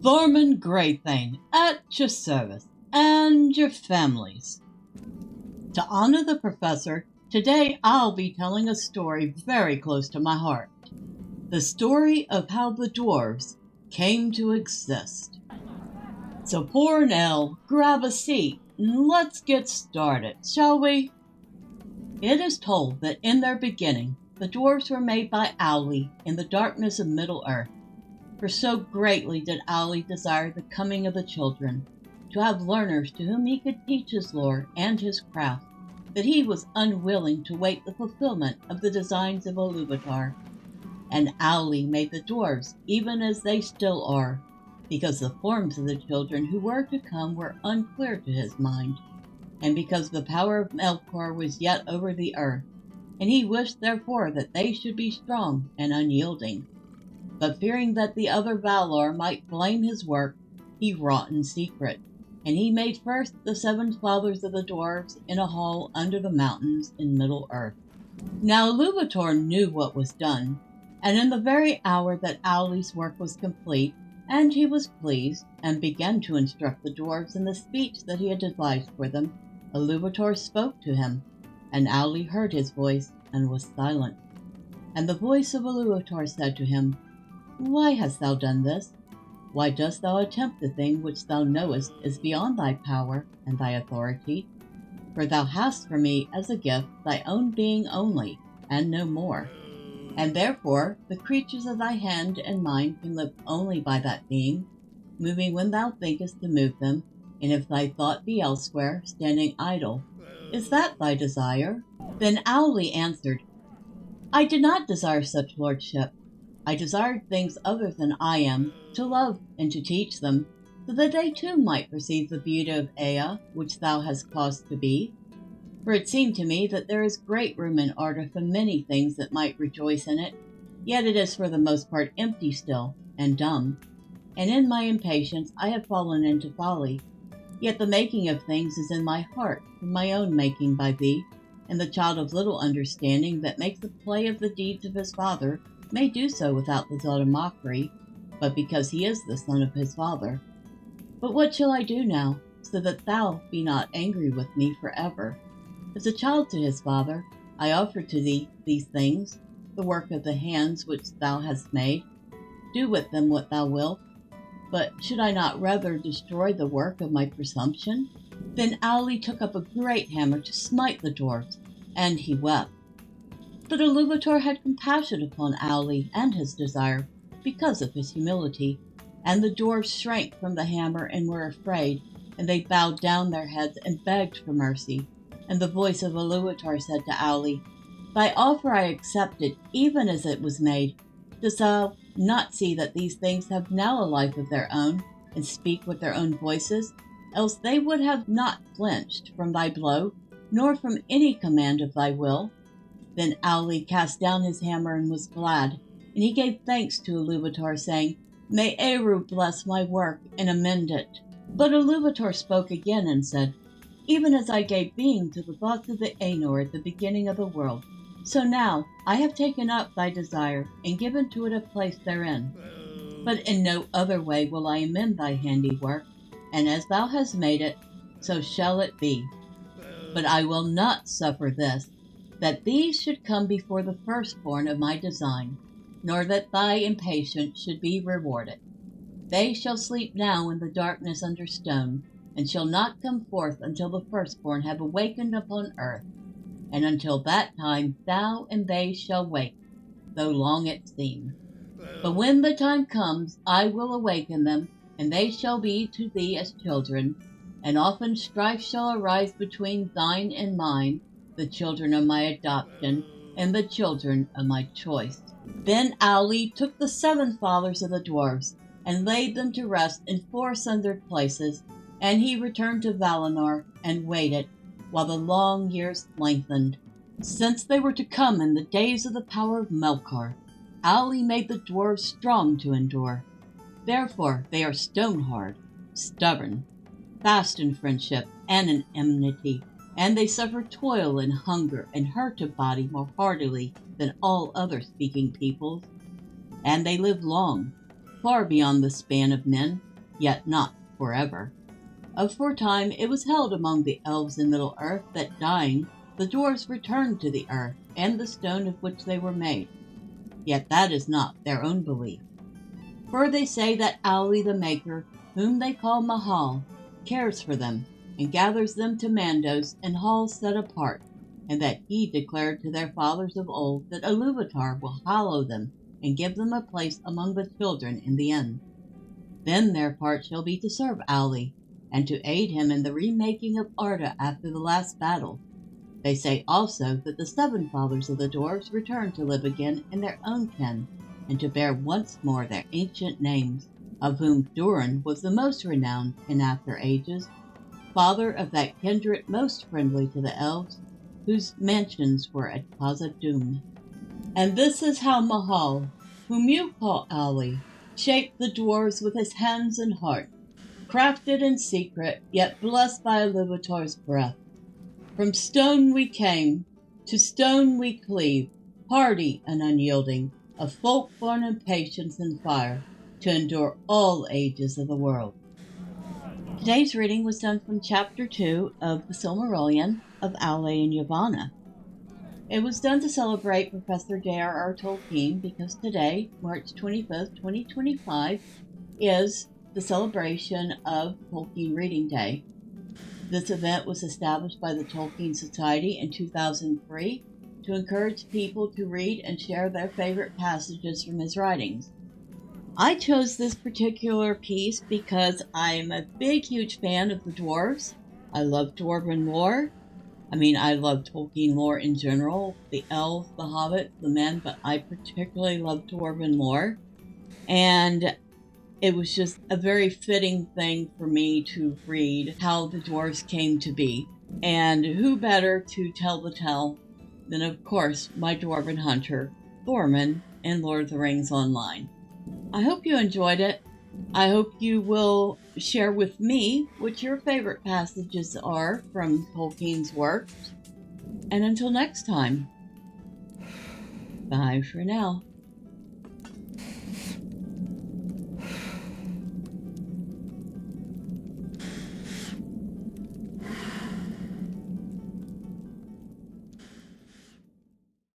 Thormurn Greythane, at your service, and your families. To honor the professor, today I'll be telling a story very close to my heart. The story of how the dwarves came to exist. So pour an ale, grab a seat, and let's get started, shall we? It is told that in their beginning, the dwarves were made by Aule in the darkness of Middle-earth. For so greatly did Aule desire the coming of the children, to have learners to whom he could teach his lore and his craft, that he was unwilling to wait the fulfillment of the designs of Iluvatar. And Aule made the dwarves even as they still are, because the forms of the children who were to come were unclear to his mind, and because the power of Melkor was yet over the earth, and he wished therefore that they should be strong and unyielding. But fearing that the other Valar might blame his work, he wrought in secret, and he made first the 7 fathers of the dwarves in a hall under the mountains in Middle-earth. Now Iluvatar knew what was done, and in the very hour that Aule's work was complete, and he was pleased, and began to instruct the dwarves in the speech that he had devised for them, Iluvatar spoke to him, and Aule heard his voice, and was silent. And the voice of Iluvatar said to him, "Why hast thou done this? Why dost thou attempt the thing which thou knowest is beyond thy power and thy authority? For thou hast for me as a gift thy own being only, and no more. And therefore the creatures of thy hand and mind can live only by that being, moving when thou thinkest to move them, and if thy thought be elsewhere, standing idle. Is that thy desire?" Then Aule answered, "I did not desire such lordship. I desired things other than I am, to love and to teach them, so that they too might perceive the beauty of Ea, which thou hast caused to be. For it seemed to me that there is great room in Arda for many things that might rejoice in it, yet it is for the most part empty still, and dumb. And in my impatience I have fallen into folly. Yet the making of things is in my heart, from my own making by thee, and the child of little understanding that makes a play of the deeds of his father may do so without the thought of mockery, but because he is the son of his father. But what shall I do now, so that thou be not angry with me forever? As a child to his father, I offer to thee these things, the work of the hands which thou hast made. Do with them what thou wilt. But should I not rather destroy the work of my presumption?" Then Aule took up a great hammer to smite the dwarfs, and he wept. But Iluvatar had compassion upon Aule and his desire, because of his humility, and the dwarfs shrank from the hammer and were afraid, and they bowed down their heads and begged for mercy. And the voice of Iluvatar said to Aule, "Thy offer I accepted, even as it was made. Dost thou not see that these things have now a life of their own, and speak with their own voices? Else they would have not flinched from thy blow, nor from any command of thy will." Then Aule cast down his hammer and was glad, and he gave thanks to Iluvatar, saying, "May Eru bless my work and amend it." But Iluvatar spoke again and said, "Even as I gave being to the thoughts of the Ainur at the beginning of the world, so now I have taken up thy desire and given to it a place therein. But in no other way will I amend thy handiwork, and as thou hast made it, so shall it be. But I will not suffer this, that these should come before the firstborn of my design, nor that thy impatience should be rewarded. They shall sleep now in the darkness under stone, and shall not come forth until the firstborn have awakened upon earth. And until that time thou and they shall wake, though long it seem. But when the time comes, I will awaken them, and they shall be to thee as children, and often strife shall arise between thine and mine, the children of my adoption, and the children of my choice." Then Aule took the 7 fathers of the dwarves, and laid them to rest in 4 sundered places, and he returned to Valinor, and waited, while the long years lengthened. Since they were to come in the days of the power of Melkor, Aule made the dwarves strong to endure. Therefore they are stone-hard, stubborn, fast in friendship and in enmity, and they suffer toil and hunger and hurt of body more heartily than all other speaking peoples. And they live long, far beyond the span of men, yet not forever. Aforetime it was held among the elves in Middle-earth that dying, the dwarves returned to the earth and the stone of which they were made. Yet that is not their own belief. For they say that Aule the Maker, whom they call Mahal, cares for them and gathers them to Mandos in halls set apart, and that he declared to their fathers of old that Iluvatar will hallow them and give them a place among the children in the end. Then their part shall be to serve Aule, and to aid him in the remaking of Arda after the last battle. They say also that the 7 fathers of the dwarves return to live again in their own kin, and to bear once more their ancient names, of whom Durin was the most renowned in after ages, father of that kindred most friendly to the elves, whose mansions were at Khazad-dûm. And this is how Mahal, whom you call Aule, shaped the dwarves with his hands and heart, crafted in secret, yet blessed by Iluvatar's breath. From stone we came, to stone we cleave, hardy and unyielding, a folk born in patience and fire, to endure all ages of the world. Today's reading was done from Chapter 2 of the Silmarillion of Aule and Yavanna. It was done to celebrate Professor J.R.R. Tolkien because today, March 25th, 2025, is the celebration of Tolkien Reading Day. This event was established by the Tolkien Society in 2003 to encourage people to read and share their favorite passages from his writings. I chose this particular piece because I'm a huge fan of the dwarves. I love dwarven lore. I love Tolkien lore in general, the elves, the hobbits, the men, but I particularly love dwarven lore. And it was just a very fitting thing for me to read how the dwarves came to be. And who better to tell the tale than, of course, my dwarven hunter, Thormurn, in Lord of the Rings Online. I hope you enjoyed it. I hope you will share with me what your favorite passages are from Tolkien's works. And until next time, bye for now.